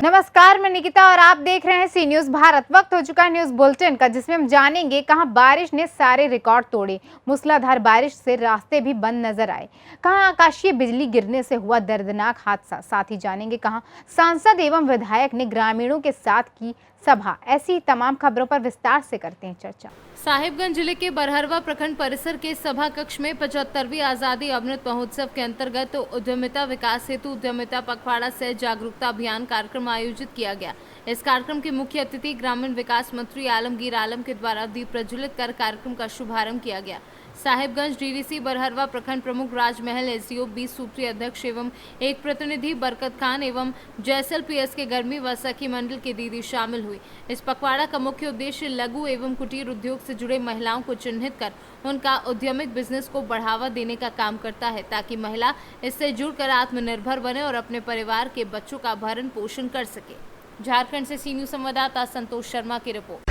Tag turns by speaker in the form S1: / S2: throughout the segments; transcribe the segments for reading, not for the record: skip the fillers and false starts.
S1: नमस्कार, मैं निकिता और आप देख रहे हैं सी न्यूज भारत। वक्त हो चुका है न्यूज बुलेटिन का, जिसमें हम जानेंगे कहां बारिश ने सारे रिकॉर्ड तोड़े। मूसलाधार बारिश से रास्ते भी बंद नजर आए। कहां आकाशीय बिजली गिरने से हुआ दर्दनाक हादसा। साथ ही जानेंगे कहां सांसद एवं विधायक ने ग्रामीणों के साथ की सभा। ऐसी तमाम खबरों पर विस्तार से करते हैं चर्चा।
S2: साहिबगंज जिले के बरहरवा प्रखंड परिसर के सभा कक्ष में 75वीं आजादी अमृत महोत्सव के अंतर्गत उद्यमिता विकास हेतु उद्यमिता पखवाड़ा से जागरूकता अभियान कार्यक्रम आयोजित किया गया। इस कार्यक्रम के मुख्य अतिथि ग्रामीण विकास मंत्री आलमगीर आलम के द्वारा दीप प्रज्वलित कर कार्यक्रम का शुभारंभ किया गया। साहिबगंज डीडीसी बरहरवा प्रखंड प्रमुख राजमहल एसडीओ 20 सूत्री अध्यक्ष एवं एक प्रतिनिधि बरकत खान एवं जैसल पीएस के गर्मी व सखी मंडल की दीदी शामिल हुई। इस पखवाड़ा का मुख्य उद्देश्य लघु एवं कुटीर उद्योग से जुड़े महिलाओं को चिन्हित कर उनका उद्यमिक बिजनेस को बढ़ावा देने का काम करता है, ताकि महिला इससे जुड़कर आत्मनिर्भर बने और अपने परिवार के बच्चों का भरण पोषण कर सके। झारखंड से सी न्यूज संवाददाता संतोष शर्मा की रिपोर्ट।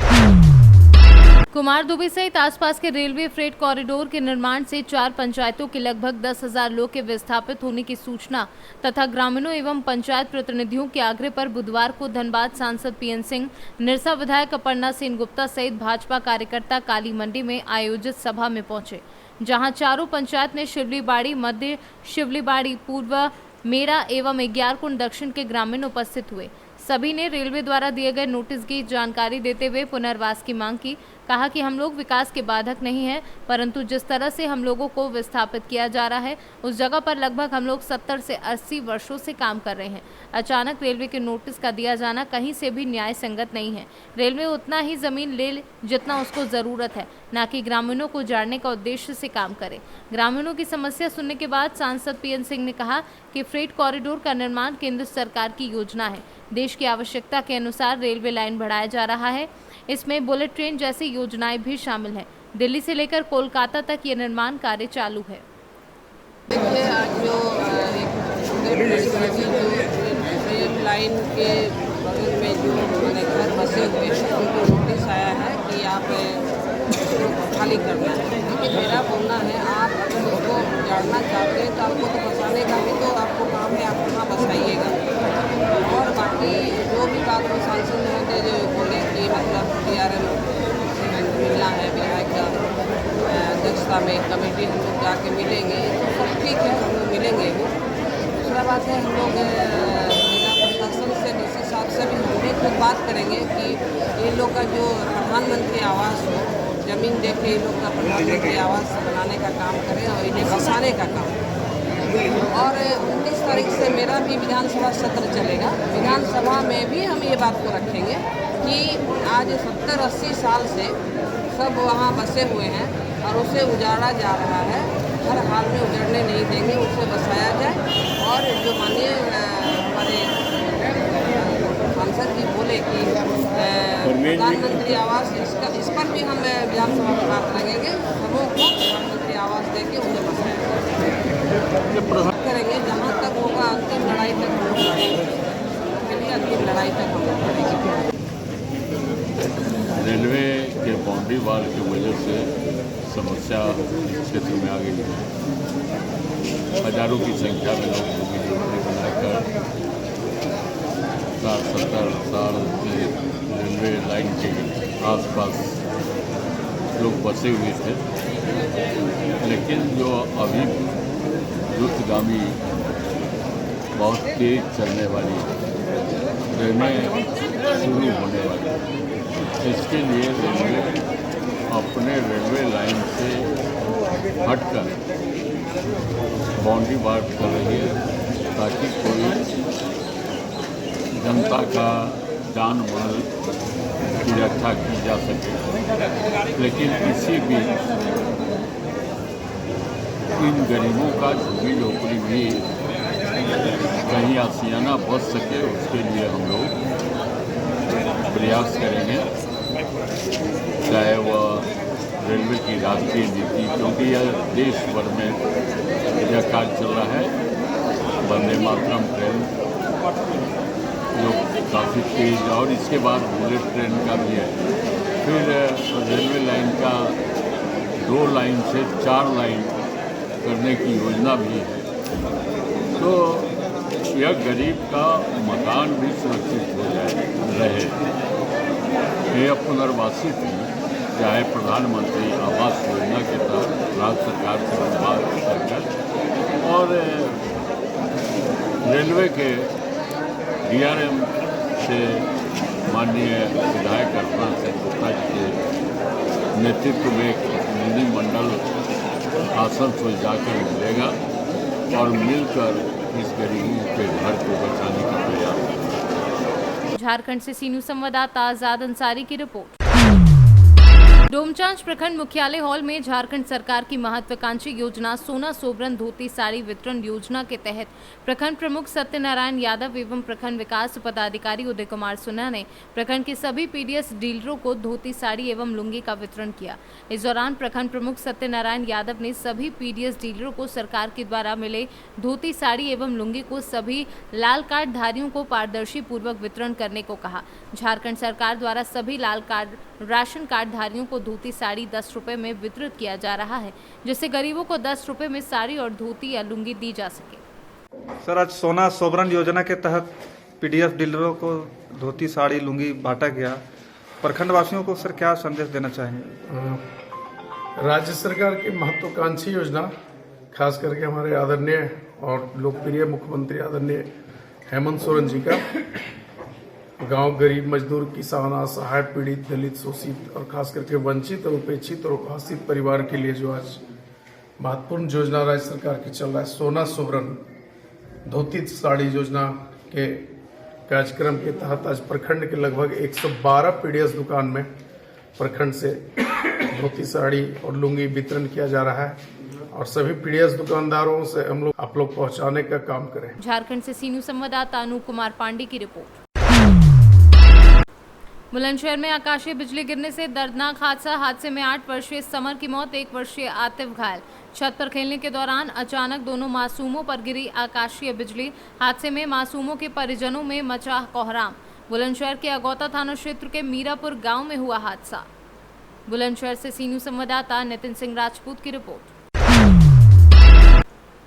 S2: कुमार दुबे सहित आसपास के रेलवे फ्रेट कॉरिडोर के निर्माण से 4 पंचायतों के लगभग 10,000 लोग के विस्थापित होने की सूचना तथा ग्रामीणों एवं पंचायत प्रतिनिधियों के आग्रह पर बुधवार को धनबाद सांसद पीएन सिंह, निरसा विधायक अपर्णा सेन गुप्ता सहित भाजपा कार्यकर्ता काली मंडी में आयोजित सभा में पहुंचे, जहां चारों पंचायत ने शिवलीबाड़ी मध्य, शिवलीबाड़ी पूर्व, मेरा एवं इग्यारकुंड दक्षिण के ग्रामीण उपस्थित हुए। सभी ने रेलवे द्वारा दिए गए नोटिस की जानकारी देते हुए पुनर्वास की मांग की। कहा कि हम लोग विकास के बाधक नहीं हैं, परंतु जिस तरह से हम लोगों को विस्थापित किया जा रहा है उस जगह पर लगभग हम लोग 70 से 80 वर्षों से काम कर रहे हैं। अचानक रेलवे के नोटिस का दिया जाना कहीं से भी न्याय संगत नहीं है। रेलवे उतना ही जमीन ले जितना उसको जरूरत है, न कि ग्रामीणों को जाड़ने का उद्देश्य से काम करे। ग्रामीणों की समस्या सुनने के बाद सांसद पीएन सिंह ने कहा कि फ्रेट कॉरिडोर का निर्माण केंद्र सरकार की योजना है। देश की आवश्यकता के अनुसार रेलवे लाइन बढ़ाया जा रहा है। इसमें बुलेट ट्रेन जैसी योजनाएं भी शामिल हैं। दिल्ली से लेकर कोलकाता तक ये निर्माण कार्य चालू है।
S3: देखिए, आज जो ट्रेन लाइन के बगल में जो घर बसे हुए हैं उनको नोटिस आया है कि आप उसको खाली करना है। लेकिन मेरा बोलना है, आप अगर उसको जानना चाहते हैं तो आपको तो बसाने का भी तो आपको काम है, आप वहाँ बसाइएगा। और बाकी जो भी बात में सांसद महोदय जो बोले कि मतलब DRM से मिलना है, विधायक का अध्यक्षता में कमेटी हम लोग जाके मिलेंगे, तो सब ठीक है, हम लोग मिलेंगे भी। दूसरा बात है, हम लोग जिला प्रशासन से डीसी साहब से भी हम भी खुद बात करेंगे कि ये लोग का जो प्रधानमंत्री आवास हो, ज़मीन दे के ये लोग का प्रधानमंत्री आवास बनाने का काम करें और इन्हें बसाने का काम। और 29 तारीख से मेरा भी विधानसभा सत्र चलेगा। विधानसभा में भी हम ये बात को रखेंगे कि आज 70-80 साल से सब वहाँ बसे हुए हैं और उसे उजाड़ा जा रहा है। हर हाल में उजड़ने नहीं देंगे, उसे बसाया जाए। और जो माननीय हमारे सांसद जी बोले कि प्रधानमंत्री आवास, इस पर भी हम विधानसभा में बात लगेंगे। सबों को प्रधानमंत्री आवास देके उन्हें बसाया करेंगे। जहाँ तक होगा अंतिम लड़ाई तक हम लोग लड़ेंगे, अंतिम लड़ाई तक हम लोग लड़ेंगे।
S4: रेलवे के बाउंड्री वाल की वजह से समस्या इस क्षेत्र में आ गई है। हजारों की संख्या में लोग भूमि जोड़ने बनाकर 60-70 साल से रेलवे लाइन के आसपास लोग बसे हुए थे। लेकिन जो अभी द्रुतगामी बहुत तेज चलने वाली ट्रेनें शुरू होने वाली, इसके लिए रेलवे अपने रेलवे लाइन से हटकर बाउंड्री वाल कर रही है, ताकि कोई जनता का जान माल की रक्षा की जा सके। लेकिन इसी बीच इन गरीबों का झुग्गी झोपड़ी भी कहीं आसियाना बच सके, उसके लिए हम लोग प्रयास करेंगे। चाहे वह रेलवे की राष्ट्रीय नीति, क्योंकि यह देश भर में यह कार्य चल रहा है, वंदे मातरम ट्रेन जो काफ़ी तेज, और इसके बाद बुलेट ट्रेन का भी है। फिर रेलवे लाइन का 2 लाइन से 4 लाइन करने की योजना भी है। तो यह गरीब का मकान भी सुरक्षित हो जाए रहे। यह पुनर्वासित हैं, चाहे प्रधानमंत्री आवास योजना के तहत राज्य सरकार के अनुदान अंतर्गत और रेलवे के DRM से माननीय विधायक अर्पण सिंह गुप्ता जी के नेतृत्व में एक प्रतिनिधिमंडल आसनसोल जाकर मिलेगा और मिलकर इस गरीबों के घर को बचाने का प्रयास करेगा।
S2: झारखंड से सी न्यूज़ संवाददाता आजाद अंसारी की रिपोर्ट। डोमचांच प्रखंड मुख्यालय हॉल में झारखंड सरकार की महत्वाकांक्षी योजना सोना सोबरन धोती साड़ी वितरण योजना के तहत प्रखंड प्रमुख सत्यनारायण यादव एवं प्रखंड विकास पदाधिकारी उदय कुमार सुना ने प्रखंड के सभी PDS डीलरों को धोती साड़ी एवं लुंगी का वितरण किया। इस दौरान प्रखंड प्रमुख सत्यनारायण यादव ने सभी PDS डीलरों को सरकार के द्वारा मिले धोती साड़ी एवं लुंगी को सभी लाल कार्ड धारियों को पारदर्शी पूर्वक वितरण करने को कहा। झारखंड सरकार द्वारा सभी लाल कार्ड राशन कार्ड धारियों को धोती साड़ी 10 रुपए में वितरित किया जा रहा है, जिससे गरीबों को 10 रुपए में साड़ी और धोती या लुंगी दी जा सके।
S5: सर, आज सोना सोबरन योजना के तहत PDS डीलरों को धोती साड़ी लुंगी बांटा गया। प्रखंड वासियों को सर क्या संदेश देना चाहेंगे?
S6: राज्य सरकार की महत्वाकांक्षी योजना, खास करके हमारे आदरणीय और लोकप्रिय मुख्यमंत्री आदरणीय हेमंत सोरेन जी का गांव गरीब मजदूर किसान असहाय पीड़ित दलित शोषित और खास करके वंचित और उपेक्षित और उपहासित परिवार के लिए जो आज महत्वपूर्ण योजना राज्य सरकार की चल रहा है, सोना सोबरन धोती साड़ी योजना के कार्यक्रम के तहत आज प्रखंड के लगभग 112 PDS दुकान में प्रखंड से धोती साड़ी और लुंगी वितरण किया जा रहा है और सभी PDS दुकानदारों से हम लोग आप लोग पहुंचाने का काम करें।
S2: झारखंड से सी न्यूज़ संवाददाता अनूप कुमार पांडे की रिपोर्ट। बुलंदशहर में आकाशीय बिजली गिरने से दर्दनाक हादसे में 8 वर्षीय समर की मौत, 1 वर्षीय आतिफ घायल। छत पर खेलने के दौरान अचानक दोनों मासूमों पर गिरी आकाशीय बिजली। हादसे में मासूमों के परिजनों में मचा कोहराम। बुलंदशहर के अगौता थाना क्षेत्र के मीरापुर गांव में हुआ हादसा। बुलंदशहर से सी न्यूज़ संवाददाता नितिन सिंह राजपूत की रिपोर्ट।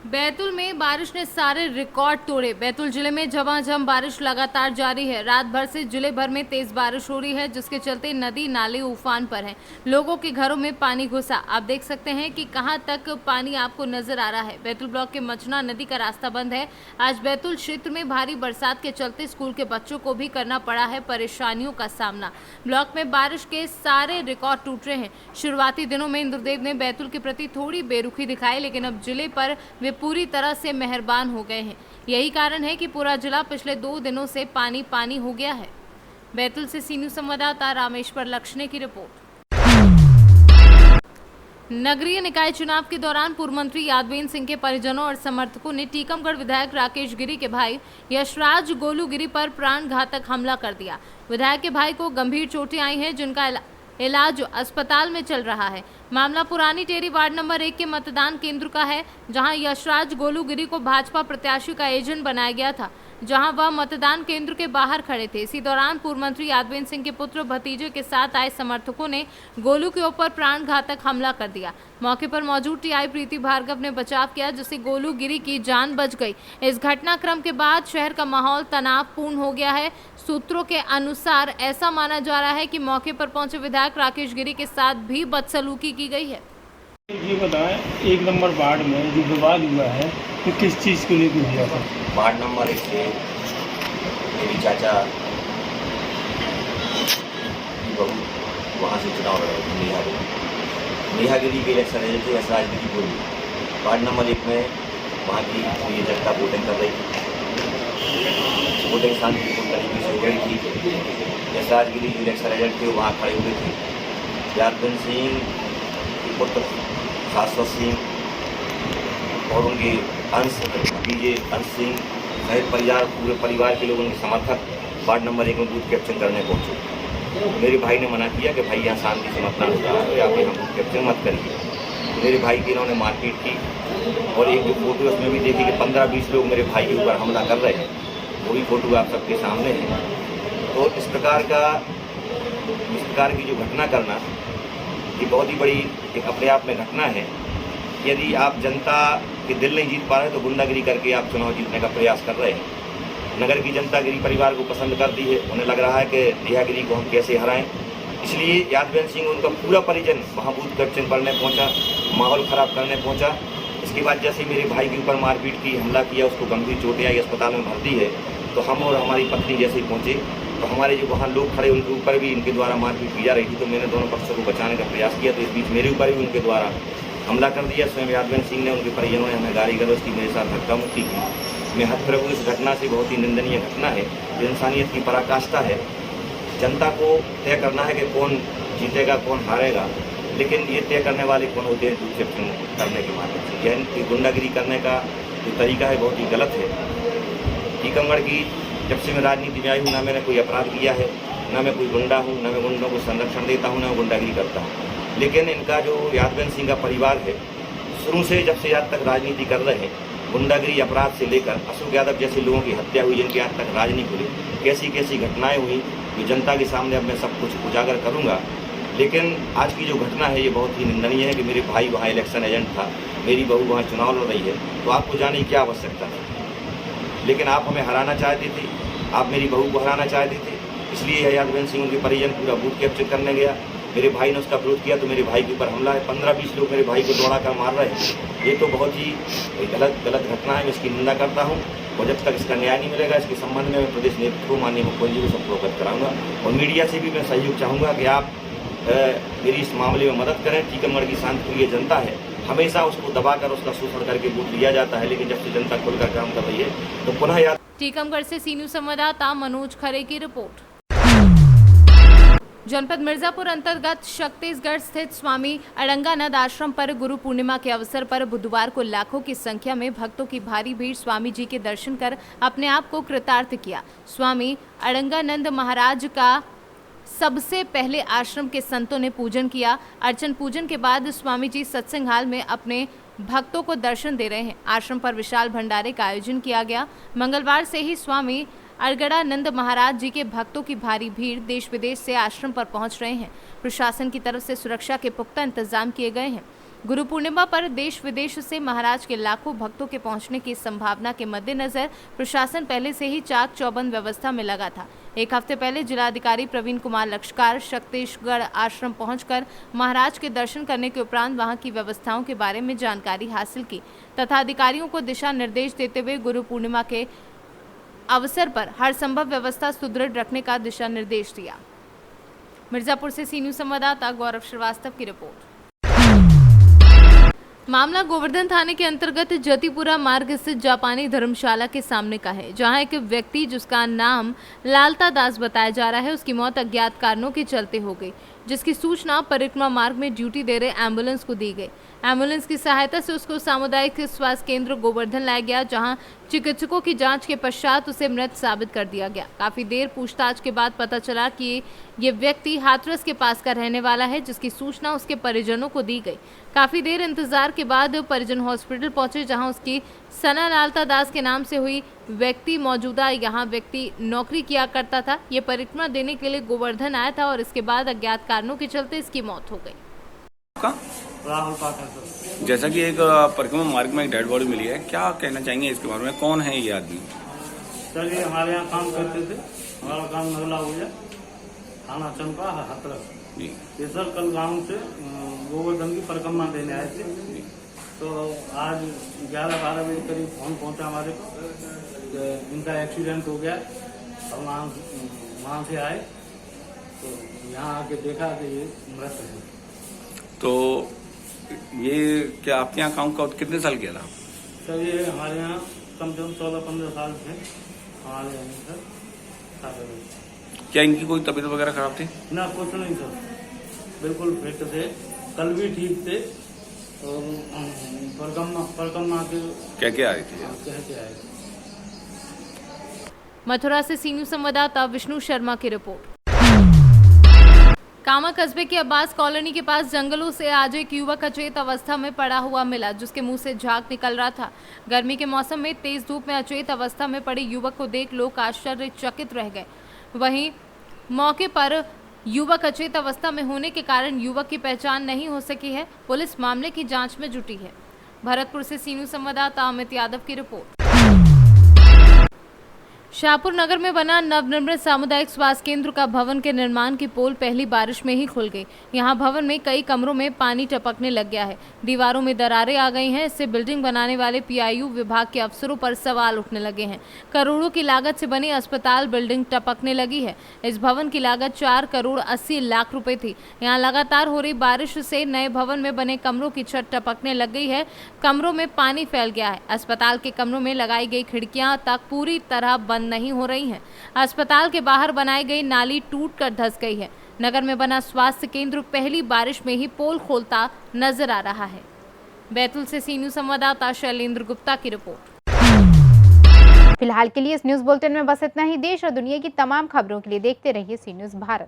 S2: बैतूल में बारिश ने सारे रिकॉर्ड तोड़े। बैतूल जिले में झमाझम बारिश लगातार जारी है। रात भर से जिले भर में तेज बारिश हो रही है, जिसके चलते नदी नाले उफान पर हैं। लोगों के घरों में पानी घुसा। आप देख सकते हैं कि कहां तक पानी आपको नजर आ रहा है। बैतूल ब्लॉक के मचना नदी का रास्ता बंद है। आज बैतूल क्षेत्र में भारी बरसात के चलते स्कूल के बच्चों को भी करना पड़ा है परेशानियों का सामना। ब्लॉक में बारिश के सारे रिकॉर्ड टूट रहे हैं। शुरुआती दिनों में इंद्रदेव ने बैतूल के प्रति थोड़ी बेरुखी दिखाई, लेकिन अब जिले पर वे पूरी तरह से मेहरबान हो गए हैं। यही कारण है कि पूरा जिला पिछले 2 दिनों से पानी पानी हो गया है। बैतूल से सी न्यूज़ संवाददाता रामेश्वर लक्ष्णे की रिपोर्ट। नगरीय निकाय चुनाव के दौरान पूर्व मंत्री यादवेंद्र सिंह के परिजनों और समर्थकों ने टीकमगढ़ विधायक राकेश गिरी के भाई यशराज गोलू गिरी पर प्राणघातक हमला कर दिया। विधायक के भाई को गंभीर चोटें आई हैं, जिनका इलाज अस्पताल में चल रहा है। मामला पुरानी टेरी वार्ड नंबर 1 के मतदान केंद्र का है, जहां यशराज गोलू गिरी को भाजपा प्रत्याशी का एजेंट बनाया गया था, जहां वह मतदान केंद्र के बाहर खड़े थे। इसी दौरान पूर्व मंत्री यादवेंद्र सिंह के पुत्र भतीजे के साथ आए समर्थकों ने गोलू के ऊपर प्राणघातक हमला कर दिया। मौके पर मौजूद टीआई प्रीति भार्गव ने बचाव किया, जिससे गोलू गिरी की जान बच गई। इस घटनाक्रम के बाद शहर का माहौल तनावपूर्ण हो गया है। सूत्रों के अनुसार ऐसा माना जा रहा है कि मौके पर पहुंचे विधायक राकेश गिरी के साथ भी बदसलूकी की गई है।
S7: ये बताएं, 1 नंबर वार्ड में जो विवाद हुआ है वो किस चीज़ को लेकर हुआ था?
S8: वार्ड नंबर 1 से मेरी चाचा की बहू वहाँ से चुनाव लड़ रहे थे। नेहागिरी के इलेक्शन एजेंट थे यशराज गिरी गोलू। वार्ड नंबर 1 में वहाँ की ये जनता वोटिंग कर रही थी। वोटिंग शांतिपूर्ण तरीके से हो रही थी। यशराज गिरी जो इलेक्शन एजेंट थे वो वहाँ खड़े हुए थे। यादवेंद्र सिंह के पुत्र शाश्वत सिंह और उनके अंश भतीजे अंश सिंह सहित पूरे परिवार के लोगों के समर्थक वार्ड नंबर 1 में बूथ कैप्चर करने पहुंचे। मेरे भाई ने मना किया कि भाई यहाँ शांति से मतदान होता है, तो आप यहाँ बूथ कैप्चर मत करिए। मेरे भाई की इन्होंने मारपीट की और एक जो फोटो उसमें भी देखी कि 15-20 लोग मेरे भाई के ऊपर हमला कर रहे हैं, वो भी फोटो आप सबके सामने है। तो इस प्रकार की जो घटना करना ये बहुत ही बड़ी एक अपने आप में घटना है। यदि आप जनता कि दिल नहीं जीत पा रहे तो गुंडागिरी करके आप चुनाव जीतने का प्रयास कर रहे हैं। नगर की जनता गिरी परिवार को पसंद करती है, उन्हें लग रहा है कि नेहागिरी को हम कैसे हराएं, इसलिए यादवेंद्र सिंह उनका पूरा परिजन वहाँ बूथ कैप्चन करने पहुँचा, माहौल ख़राब करने पहुँचा। इसके बाद जैसे मेरे भाई के ऊपर मारपीट की, हमला किया, उसको गंभीर चोटें आई, अस्पताल में भर्ती है, तो हम और हमारी पत्नी जैसे ही पहुँचे तो हमारे जो वहाँ लोग खड़े उनके ऊपर भी इनके द्वारा मारपीट की जा रही थी। तो मैंने दोनों पक्षों को बचाने का प्रयास किया, तो इस बीच मेरे ऊपर भी उनके द्वारा हमला कर दिया। स्वयं यादवेंद्र सिंह ने, उनके परिजनों ने हमें गाली गलौज की, मेरे साथ धक्का मुक्की की। मैं हतप्रभु इस घटना से बहुत ही निंदनीय घटना है, इंसानियत की पराकाष्ठा है। जनता को तय करना है कि कौन जीतेगा कौन हारेगा, लेकिन ये तय करने वाले कौन होते हैं दूसरे करने के माध्यम से। यह गुंडागिरी करने का जो तरीका है बहुत ही गलत है। टीकमगढ़ की जब से मैं राजनीति में आई हूँ, ना मैंने कोई अपराध किया है, ना मैं कोई गुंडा हूँ, ना मैं गुंडों को संरक्षण देता हूँ, ना मैं गुंडागिरी करता हूँ। लेकिन इनका जो यादवेंद्र सिंह का परिवार है, शुरू से जब से आज तक राजनीति कर रहे हैं, गुंडागिरी अपराध से लेकर अशोक यादव जैसे लोगों की हत्या हुई, जिनके आज तक राज नहीं खुली, कैसी कैसी घटनाएं हुई, जो जनता के सामने अब मैं सब कुछ उजागर करूंगा। लेकिन आज की जो घटना है ये बहुत ही निंदनीय है कि मेरे भाई वहाँ इलेक्शन एजेंट था, मेरी बहू वहाँ चुनाव लड़ रही है, तो आपको जाने की क्या आवश्यकता थी? लेकिन आप हमें हराना चाहते थे, आप मेरी बहू को हराना चाहते थे, इसलिए यादवेंद्र सिंह उनके परिजन पूरा बूथ कैप्चर करने गया। मेरे भाई ने उसका विरोध किया तो मेरे भाई के ऊपर हमला है, 15-20 लोग मेरे भाई को दौड़ा कर मार रहे हैं। ये तो बहुत ही गलत घटना है, मैं इसकी निंदा करता हूँ। और जब तक इसका न्याय नहीं मिलेगा, इसके संबंध में मैं प्रदेश नेतृत्व को, माननीय मुख्यमंत्री को सबको अवगत कराऊंगा। और मीडिया से भी मैं सहयोग चाहूँगा कि आप मेरी इस मामले में मदद करें। टीकमगढ़ की शांतिप्रिय जनता है, हमेशा उसको दबाकर उसका शोषण करके वोट लिया जाता है, लेकिन जब से जनता खुलकर काम कर रही है तो पुनः याद।
S2: टीकमगढ़ से सी न्यूज़ संवाददाता मनोज खरे की रिपोर्ट। जनपद मिर्जापुर अंतर्गत छत्तीसगढ़ स्थित स्वामी अड़ंगानंद आश्रम पर गुरु पूर्णिमा के अवसर पर बुधवार को लाखों की संख्या में भक्तों की भारी भीड़ स्वामी जी के दर्शन कर अपने आप को कृतार्थ किया। स्वामी अड़ंगानंद महाराज का सबसे पहले आश्रम के संतों ने पूजन किया। अर्चन पूजन के बाद स्वामी जी सत्संग हाल में अपने भक्तों को दर्शन दे रहे हैं। आश्रम पर विशाल भंडारे का आयोजन किया गया। मंगलवार से ही स्वामी अड़ंगानंद महाराज जी के भक्तों की भारी भीड़ देश विदेश से आश्रम पर पहुंच रहे हैं। प्रशासन की तरफ से सुरक्षा के पुख्ता इंतजाम किए गए हैं। गुरु पूर्णिमा पर देश विदेश से महाराज के लाखों भक्तों के पहुंचने की संभावना के मद्देनजर प्रशासन पहले से ही चाक चौबंद व्यवस्था में लगा था। एक हफ्ते पहले जिलाधिकारी प्रवीण कुमार लक्षकार छत्तीसगढ़ आश्रम पहुंचकर महाराज के दर्शन करने के उपरांत वहां की व्यवस्थाओं के बारे में जानकारी हासिल की तथा अधिकारियों को दिशा निर्देश देते हुए गुरु पूर्णिमा के अवसर पर हर संभव व्यवस्था सुदृढ़ रखने का दिशा निर्देश दिया। मिर्जापुर से सी न्यूज़ संवाददाता गौरव श्रीवास्तव की रिपोर्ट। मामला गोवर्धन थाने के अंतर्गत जतिपुरा मार्ग स्थित जापानी धर्मशाला के सामने का है, जहां एक व्यक्ति जिसका नाम लालता दास बताया जा रहा है, उसकी मौत अज्ञात कारणों के चलते हो गई, जिसकी सूचना परिक्रमा मार्ग में ड्यूटी दे रहे एम्बुलेंस को दी गई। एम्बुलेंस की सहायता से उसको सामुदायिक स्वास्थ्य केंद्र गोवर्धन लाया गया, जहां चिकित्सकों की जांच के पश्चात उसे मृत साबित कर दिया गया। काफी देर पूछताछ के बाद पता चला कि ये व्यक्ति हाथरस के पास का रहने वाला है, जिसकी सूचना उसके परिजनों को दी गई। काफी देर इंतजार के बाद परिजन हॉस्पिटल पहुंचे, जहां उसकी सना लालता दास के नाम से हुई व्यक्ति मौजूदा यहाँ व्यक्ति नौकरी किया करता था। ये परिक्रमा देने के लिए गोवर्धन आया था और इसके बाद अज्ञात कारणों के चलते इसकी मौत हो गई।
S9: राहुल पाठक। जैसा कि एक परिक्रमा मार्ग में एक डेड बॉडी मिली है, क्या कहना चाहेंगे इसके बारे में? कौन है ये आदमी?
S7: सर ये हमारे यहाँ काम करते थे, हमारा काम नगला हो गया, थाना चंपा हाथरस। ये सर कल गांव से गोवर्धन की परिक्रमा देने आए थे, तो आज 11-12 बजे करीब फोन पहुंचा हमारे को, इनका एक्सीडेंट हो गया। और वहाँ से आए तो यहाँ आके देखा कि ये मृत है।
S9: तो ये क्या आपके यहाँ काम कितने साल किया था?
S7: सर ये हमारे यहाँ कम से कम 14-15 साल थे हमारे यहाँ सर।
S9: क्या इनकी कोई तबीयत वगैरह खराब थी?
S7: ना, कुछ नहीं सर, बिल्कुल फिट थे, कल भी ठीक थे। और परिक्रमा के
S9: क्या क्या आए थे?
S7: कहते आए।
S2: मथुरा से सी न्यूज़ संवाददाता विष्णु शर्मा की रिपोर्ट। कामा कस्बे की अब्बास कॉलोनी के पास जंगलों से आज एक युवक अचेत अवस्था में पड़ा हुआ मिला, जिसके मुंह से झाग निकल रहा था। गर्मी के मौसम में तेज धूप में अचेत अवस्था में पड़े युवक को देख लोग आश्चर्यचकित रह गए। वहीं मौके पर युवक अचेत अवस्था में होने के कारण युवक की पहचान नहीं हो सकी है। पुलिस मामले की जांच में जुटी है। भरतपुर से सी न्यूज़ संवाददाता अमित यादव की रिपोर्ट। शाहपुर नगर में बना नवनिर्मित सामुदायिक स्वास्थ्य केंद्र का भवन के निर्माण की पोल पहली बारिश में ही खुल गई। यहां भवन में कई कमरों में पानी टपकने लग गया है, दीवारों में दरारें आ गई हैं। इससे बिल्डिंग बनाने वाले पीआईयू विभाग के अफसरों पर सवाल उठने लगे हैं। करोड़ों की लागत से बनी अस्पताल बिल्डिंग टपकने लगी है। इस भवन की लागत 4 करोड़ 80 लाख रुपए थी। यहाँ लगातार हो रही बारिश से नए भवन में बने कमरों की छत टपकने लग गई है। कमरों में पानी फैल गया है। अस्पताल के कमरों में लगाई गई खिड़कियां तक पूरी तरह बंद नहीं हो रही हैं। अस्पताल के बाहर बनाई गई नाली टूटकर धंस गई है। नगर में बना स्वास्थ्य केंद्र पहली बारिश में ही पोल खोलता नजर आ रहा है। बैतूल से सी न्यूज़ संवाददाता शैलेंद्र गुप्ता की रिपोर्ट।
S1: फिलहाल के लिए इस न्यूज बुलेटिन में बस इतना ही। देश और दुनिया की तमाम खबरों के लिए देखते रहिए सी न्यूज़ भारत।